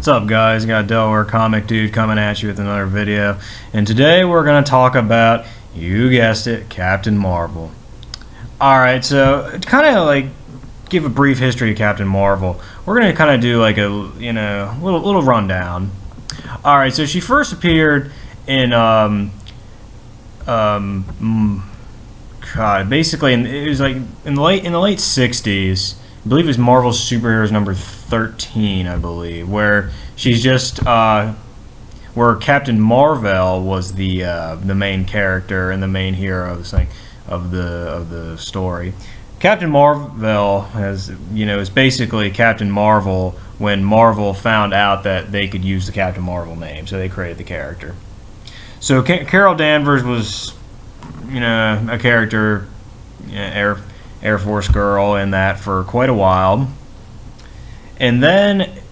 What's up, guys? Got Delaware Comic Dude coming at you with another video, and today we're going to talk about, you guessed it, Captain Marvel. Alright, so to kind of like give a brief history of Captain Marvel, we're going to kind of do like a little rundown. Alright, so she first appeared in basically it was like in the late 60s. I believe it was Marvel's Superheroes number 13, I believe, where she's just where Captain Marvel was the main character and the main hero of the thing, of the story. Captain Marvel is basically Captain Marvel when Marvel found out that they could use the Captain Marvel name, so they created the character. So Carol Danvers was a character, Air Force girl in that for quite a while, and then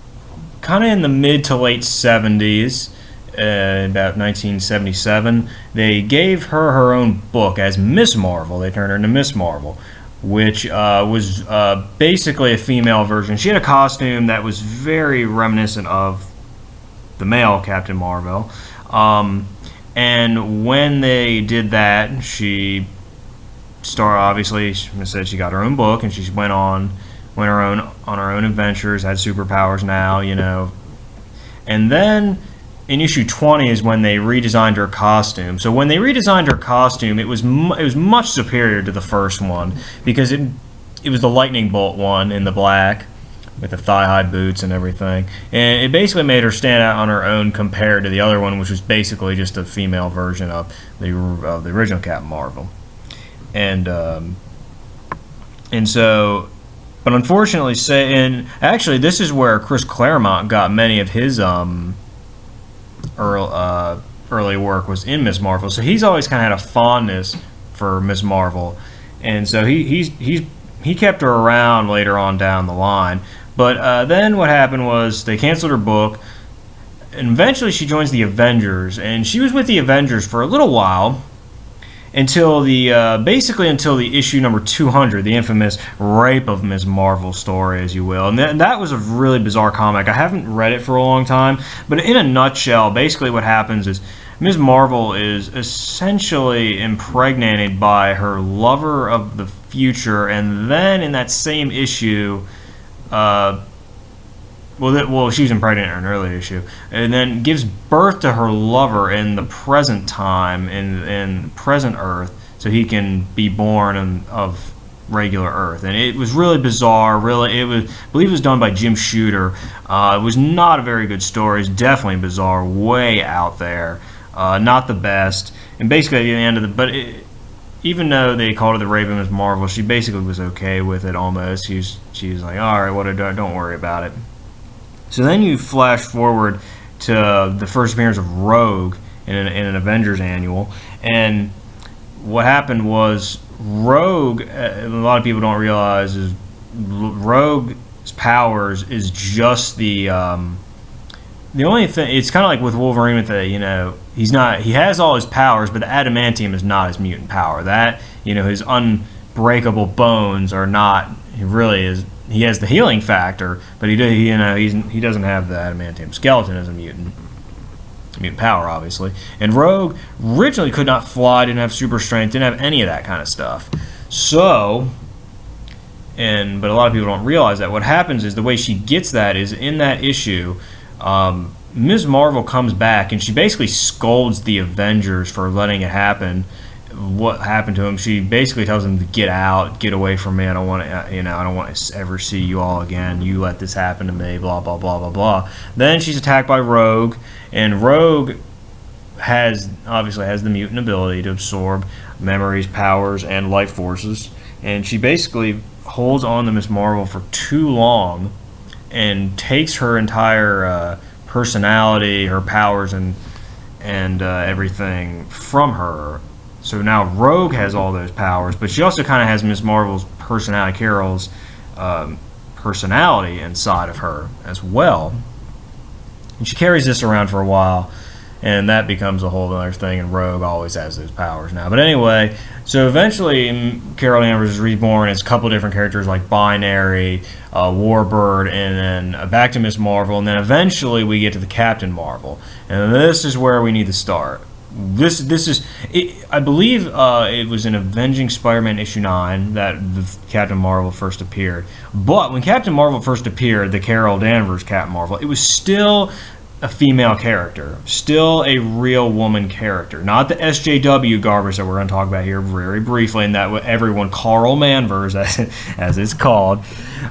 kind of in the mid to late 70s, about 1977, they gave her her own book as Miss Marvel. They turned her into Miss Marvel, which was basically a female version. She had a costume that was very reminiscent of the male Captain Marvel, and when they did that, she obviously said she got her own book, and she went on her own adventures, had superpowers now, and then in issue 20 is when they redesigned her costume. So when they redesigned her costume, it was much superior to the first one, because it was the lightning bolt one in the black with the thigh-high boots and everything, and it basically made her stand out on her own compared to the other one, which was basically just a female version of the original Captain Marvel. And so, but unfortunately, and actually this is where Chris Claremont got many of his early work, was in Miss Marvel. So he's always kind of had a fondness for Miss Marvel, and so he kept her around later on down the line. But then what happened was they canceled her book, and eventually she joins the Avengers, and she was with the Avengers for a little while, until basically until the issue number 200, the infamous Rape of Ms. Marvel story, as you will. And that was a really bizarre comic. I haven't read it for a long time, but in a nutshell, basically what happens is Ms. Marvel is essentially impregnated by her lover of the future, and then in that same issue, she was impregnated in an early issue, and then gives birth to her lover in the present time, in present Earth, so he can be born of regular Earth. And it was really bizarre. Really, I believe it was done by Jim Shooter. It was not a very good story. It's definitely bizarre, way out there, not the best. And basically, at the end of even though they called it the Rape of Ms. Marvel, she basically was okay with it almost. She was like, all right, don't worry about it. So then you flash forward to the first appearance of Rogue in an Avengers annual, and what happened was Rogue, a lot of people don't realize, is Rogue's powers is just the only thing. It's kind of like with Wolverine with he has all his powers, but the adamantium is not his mutant power. That his unbreakable bones are not. He really is. He has the healing factor, but he doesn't have the adamantium skeleton as a mutant power, obviously. And Rogue originally could not fly, didn't have super strength, didn't have any of that kind of stuff. So, but a lot of people don't realize that what happens is the way she gets that is in that issue. Ms. Marvel comes back and she basically scolds the Avengers for letting it happen. What happened to him? She basically tells him to get out, get away from me. I don't want to, I don't want to ever see you all again. You let this happen to me. Blah blah blah blah blah. Then she's attacked by Rogue, and Rogue obviously has the mutant ability to absorb memories, powers, and life forces. And she basically holds on to Miss Marvel for too long, and takes her entire personality, her powers, and everything from her. So now Rogue has all those powers, but she also kind of has Miss Marvel's personality, Carol's personality inside of her as well. And she carries this around for a while. and that becomes a whole other thing, and Rogue always has those powers now. But anyway, so eventually Carol Danvers is reborn as a couple different characters like Binary, Warbird, and then back to Miss Marvel, and then eventually we get to the Captain Marvel, and this is where we need to start. This is it, I believe it was in Avenging Spider-Man issue 9 that the Captain Marvel first appeared. But when Captain Marvel first appeared, the Carol Danvers Captain Marvel, it was still a female character, still a real woman character, not the SJW garbage that we're going to talk about here very briefly, and that everyone Carl Manvers as it's called,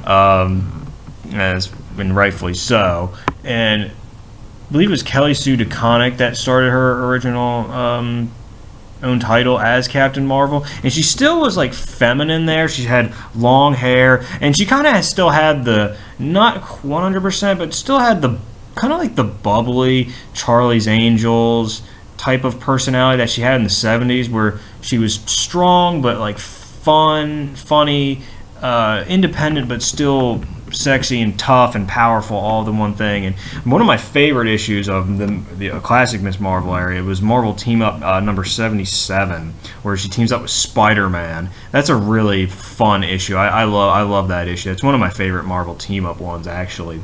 as and rightfully so, and I believe it was Kelly Sue DeConnick that started her original own title as Captain Marvel, and she still was like feminine there. She had long hair, and she kind of still had the, not 100%, but still had the kind of like the bubbly Charlie's Angels type of personality that she had in the 70s, where she was strong but like funny, independent but still sexy and tough and powerful, all in one thing. And one of my favorite issues of the classic Miss Marvel area was Marvel Team Up number 77, where she teams up with Spider-Man. That's a really fun issue. I love that issue. It's one of my favorite Marvel Team Up ones, actually.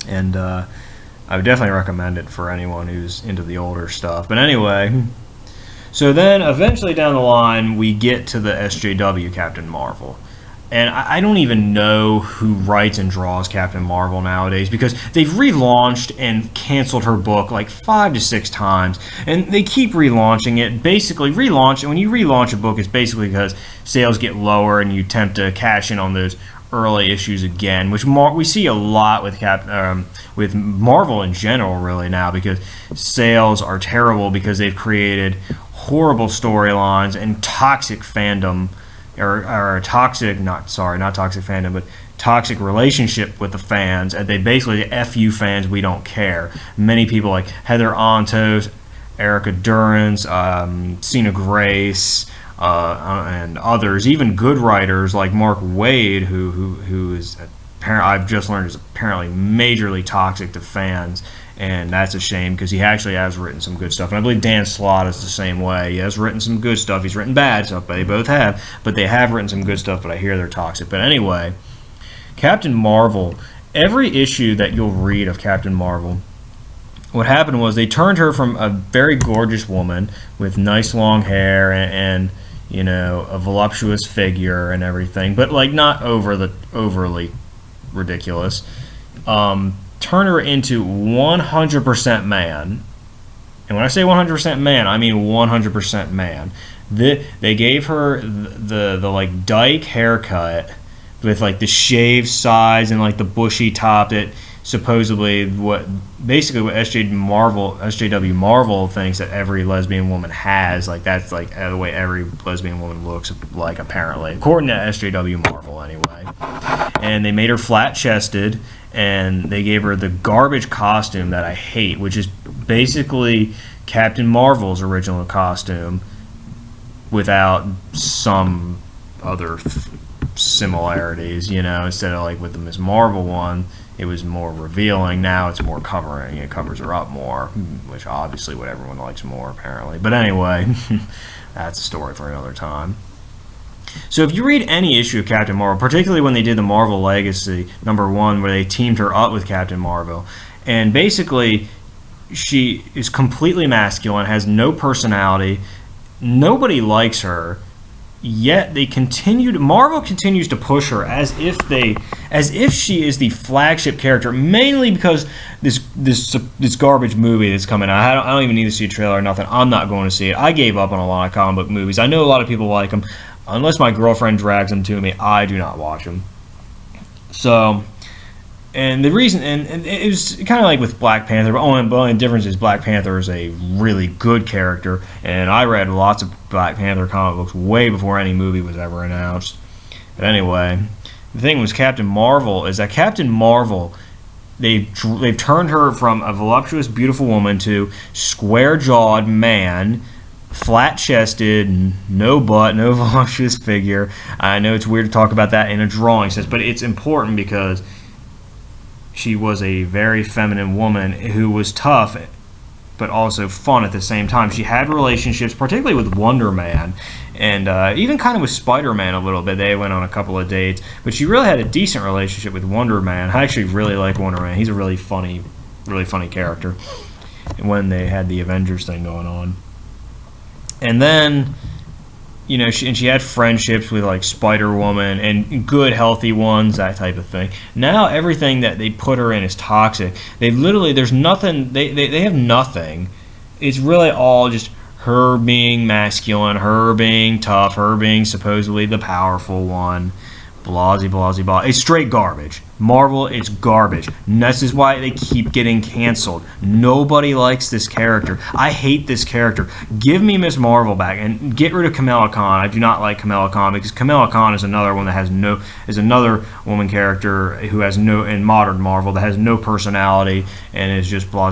And I would definitely recommend it for anyone who's into the older stuff. But anyway, so then eventually down the line we get to the SJW Captain Marvel. And I don't even know who writes and draws Captain Marvel nowadays, because they've relaunched and canceled her book like 5 to 6 times, and they keep relaunching it. Basically, when you relaunch a book, it's basically because sales get lower and you attempt to cash in on those early issues again, which we see a lot with Marvel in general really now, because sales are terrible because they've created horrible storylines and toxic fandom. Or toxic, not toxic fandom, but toxic relationship with the fans. And they basically, F you fans, we don't care. Many people like Heather Antos, Erica Durance, Cena Grace, and others, even good writers like Mark Waid, who is I've just learned is apparently majorly toxic to fans. And that's a shame, because he actually has written some good stuff. And I believe Dan Slott is the same way. He has written some good stuff. He's written bad stuff, but they both have. But they have written some good stuff, but I hear they're toxic. But anyway, Captain Marvel, every issue that you'll read of Captain Marvel, what happened was they turned her from a very gorgeous woman with nice long hair and you know, a voluptuous figure and everything, but like not overly ridiculous. Turn her into 100% man. And when I say 100% man, I mean 100% man. They gave her the like dyke haircut with like the shaved sides and like the bushy top that supposedly what SJW Marvel thinks that every lesbian woman has. Like that's like the way every lesbian woman looks like, apparently, according to SJW Marvel anyway. And they made her flat chested, and they gave her the garbage costume that I hate, which is basically Captain Marvel's original costume without some other similarities, you know. Instead of like with the Miss Marvel one, it was more revealing. Now it's more covering. It covers her up more, which obviously what everyone likes more, apparently. But anyway, that's a story for another time. So if you read any issue of Captain Marvel, particularly when they did the Marvel Legacy #1, where they teamed her up with Captain Marvel, and basically she is completely masculine, has no personality, nobody likes her, yet Marvel continues to push her as if she is the flagship character, mainly because this garbage movie that's coming out. I don't even need to see a trailer or nothing. I'm not going to see it. I gave up on a lot of comic book movies. I know a lot of people like them. Unless my girlfriend drags them to me, I do not watch them. So, and the reason, and it was kind of like with Black Panther, but only the difference is Black Panther is a really good character, and I read lots of Black Panther comic books way before any movie was ever announced. But anyway, the thing with Captain Marvel is that Captain Marvel, they've turned her from a voluptuous, beautiful woman to square-jawed man, flat-chested, no butt, no voluptuous figure. I know it's weird to talk about that in a drawing sense, but it's important because she was a very feminine woman who was tough but also fun at the same time. She had relationships, particularly with Wonder Man, and even kind of with Spider-Man a little bit. They went on a couple of dates, but she really had a decent relationship with Wonder Man. I actually really like Wonder Man. He's a really funny character. When they had the Avengers thing going on, and then, you know, she had friendships with like Spider-Woman and good, healthy ones, that type of thing. Now everything that they put her in is toxic. They literally, there's nothing, they have nothing. It's really all just her being masculine, her being tough, her being supposedly the powerful one. Blah. It's straight garbage. Marvel, it's garbage. And this is why they keep getting canceled. Nobody likes this character. I hate this character. Give me Ms. Marvel back and get rid of Kamala Khan. I do not like Kamala Khan because Kamala Khan is another one that has no, is another woman character who has no, in modern Marvel, that has no personality and is just blah.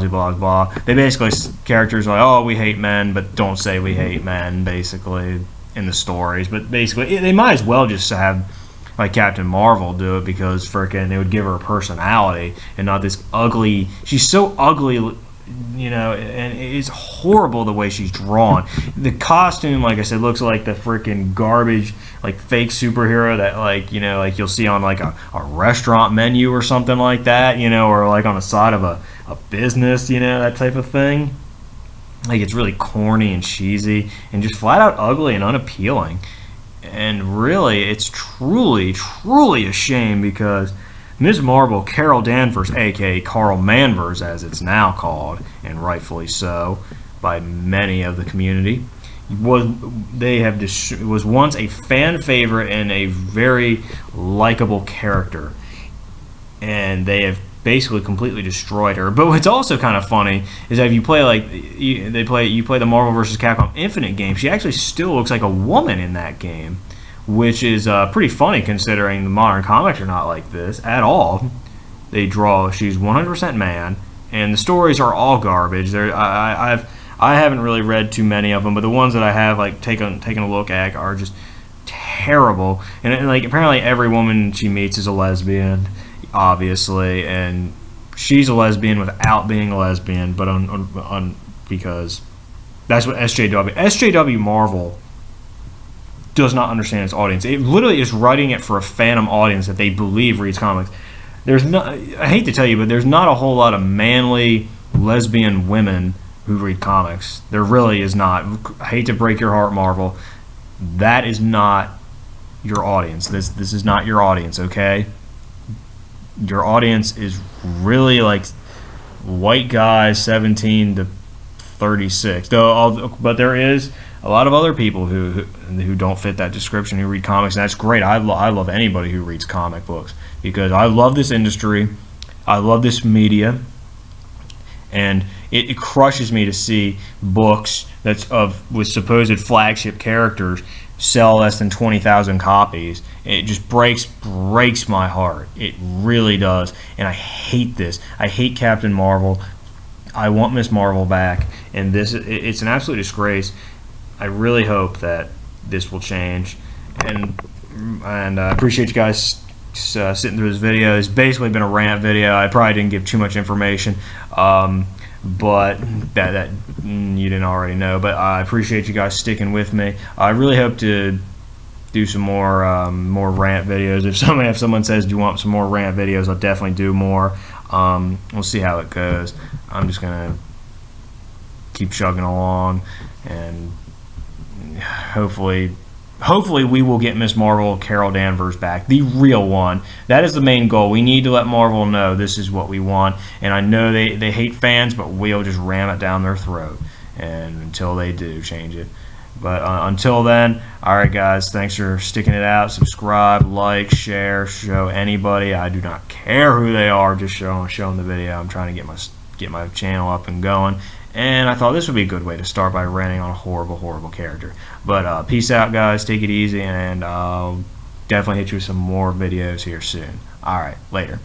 They basically, characters are like, oh, we hate men, but don't say we hate men, basically, in the stories. But basically, they might as well just have like Captain Marvel do it, because frickin' it would give her a personality and not this ugly. She's so ugly, you know, and it's horrible the way she's drawn. The costume, like I said, looks like the frickin' garbage, like fake superhero that, like, you know, like you'll see on like a restaurant menu or something like that, you know, or like on the side of a business, you know, that type of thing. Like, it's really corny and cheesy and just flat out ugly and unappealing. And really, it's truly a shame, because Ms. Marvel, Carol Danvers, aka Carl Manvers as it's now called, and rightfully so by many of the community, was once a fan favorite and a very likable character, and they have basically completely destroyed her. But what's also kind of funny is that if you play you play the Marvel vs. Capcom Infinite game, she actually still looks like a woman in that game, which is pretty funny considering the modern comics are not like this at all. She's 100% man, and the stories are all garbage. I haven't really read too many of them, but the ones that I have like taken a look at are just terrible. And like, apparently every woman she meets is a lesbian, obviously, and she's a lesbian without being a lesbian, but because that's what SJW Marvel does not understand its audience. It literally is writing it for a phantom audience that they believe reads comics. I hate to tell you, but there's not a whole lot of manly lesbian women who read comics. There really is not. I hate to break your heart, Marvel. That is not your audience. This is not your audience, okay? Your audience is really like white guys 17 to 36. But there is a lot of other people who don't fit that description, who read comics, and that's great. I love anybody who reads comic books, because I love this industry, I love this media, and it crushes me to see books with supposed flagship characters sell less than 20,000 copies. It just breaks my heart. It really does, and I hate this. I hate Captain Marvel. I want Ms. Marvel back, and it's an absolute disgrace. I really hope that this will change, and I appreciate you guys sitting through this video. It's basically been a rant video. I probably didn't give too much information, but that you didn't already know. But I appreciate you guys sticking with me. I really hope to do some more rant videos. If someone says, do you want some more rant videos, I'll definitely do more. We'll see how it goes. I'm just gonna keep chugging along, and hopefully we will get Ms. Marvel, Carol Danvers back, the real one. That is the main goal. We need to let Marvel know this is what we want, and I know they hate fans, but we'll just ram it down their throat, and until they do change it. But until then, alright guys, thanks for sticking it out. Subscribe, like, share, show anybody. I do not care who they are, just show them the video. I'm trying to get my channel up and going, and I thought this would be a good way to start by ranting on a horrible character. But peace out guys, take it easy, and I'll definitely hit you with some more videos here soon. Alright, later.